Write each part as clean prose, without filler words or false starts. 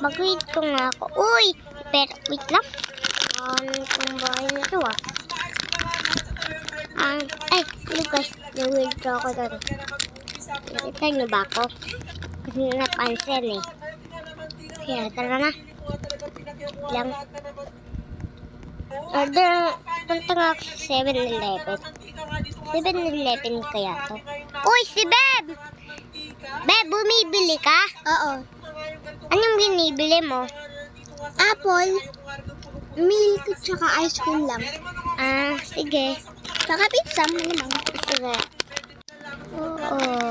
Mag-read ko nga ako. Uy! Pero, wait lang. Itong bahay na ito ay, guys. Nag-withdraw ko doon. Nakita niyo ba ako? Kasi napansin eh. Kaya, tara na. Lang. Order, punta nga ako sa 7-Eleven. 7-Eleven kaya to. Uy, si Beb! Beb, bumibili ka? Oo. Anong binibili mo? Apple, milk, tsaka ice cream lang. Sige. Tsaka pizza, malamang. Sige. Oo.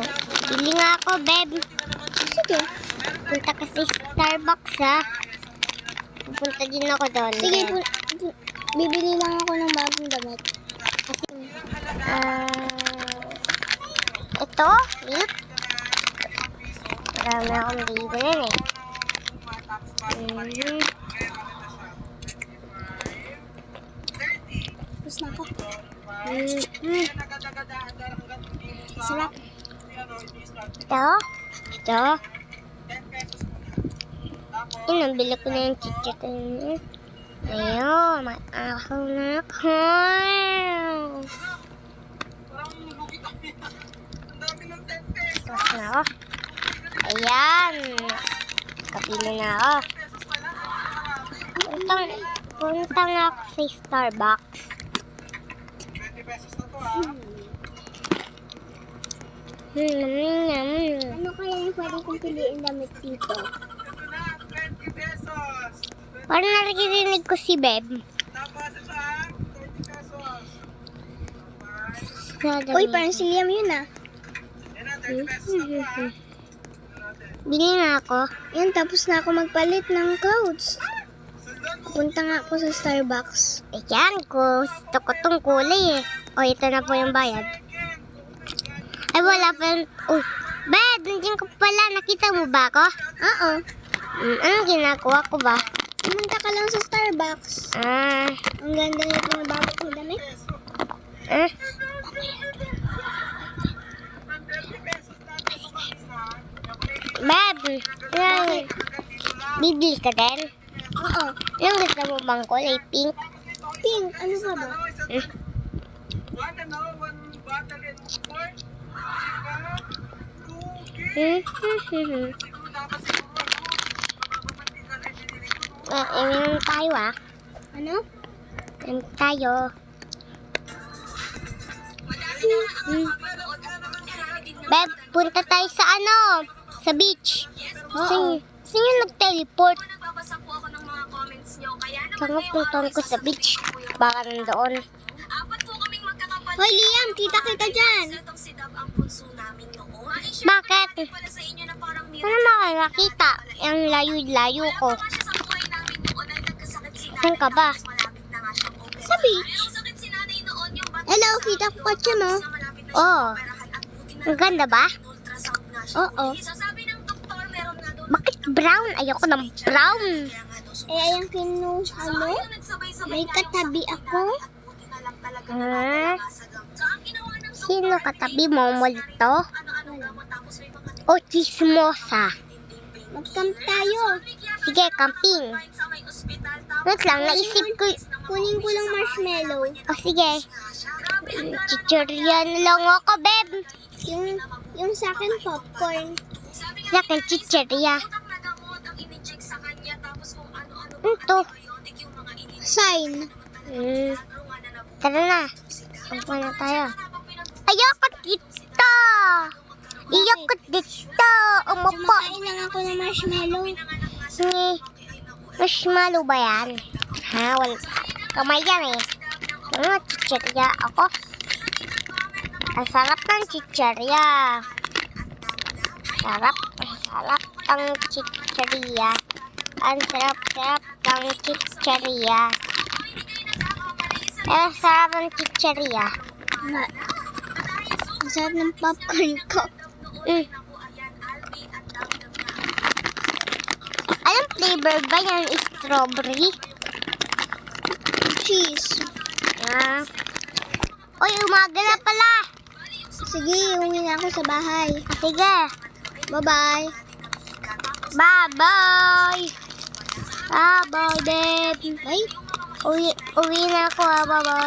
Bili nga ako, Beb. Sige. Punta kasi Starbucks, ha? Pupunta din ako doon. Sige, bibili lang ako ng bagong damit. Ito, milk. Marami akong bibili eh. Tapos na ako. Sarap. Ito. Nabili ko na yung chichikin. Ayun, maaakaw na ako. Tapos na ako. Ayan. Kapili na ako. Punta nga ako sa Starbucks. Ano kaya yung pwede kong piliin damit dito? Parang naririnig ko si Beb. Uy, parang si Liam yun ah. Bili na ako. Yan, tapos na ako magpalit ng clothes. Punta nga ako sa Starbucks. Ayan, gusto ko tong kulay eh. O, ito na po yung bayad. Ay, wala pa yung... Uy, Beb, nandiyan ka pala. Nakita mo ba ako? Oo. Anong ginagawa ko ba? Pumunta ka lang sa Starbucks. Ang ganda nito ng bago kong damit. Beb, bibili ka din? Oo. Anong gusto mo bang kulay? Pink? Pink, ano pa ba? Inom tayo ah. Ano? Inom tayo. Beb, punta tayo sa ano? Sa beach. Oo. Saan yung nag-teleport? Saan puntahan ko sa beach? Baka nandoon. Hoy, Liam, kita dyan. Bakit? Ano na kayo nakita? Ang layo-layo ko. Saan ka ba? Sa beach. Hello, kita ko kotse mo. Oh. Ang ganda ba? Oo. Bakit brown? Ayoko ng brown. Ayang kinuha mo? May katabi ako. Sino katabi mo? Multo? O chismosa? Mag-camp tayo. Sige, camping. Wait lang, naisip ko. Kunin ko lang marshmallow. O sige. Chichirya na lang ako, Beb. Yung sa akin popcorn. Sa akin, chichirya. Ito. Sign. Tara na. Punta na tayo. Ayoko dito. Ayoko dito. Umupo. Kumakain lang ako ng marshmallow. Marshmallow ba yan? Ha? Wala. Kamay yan eh. Chichirya ako. Ang sarap ng chichirya. Ang sarap ng chichirya. Ang sarap-sarap ng chichirya. Ang sarap ng chichirya. Ang sarap ng popcorn ko. Anong flavor ba yan? Strawberry? Cheese. Uy, umaga na pala. Sige, uwi na ako sa bahay. Sige. Bye-bye. Bye-bye. Bye, din. Bye. Uwi na ako, bye.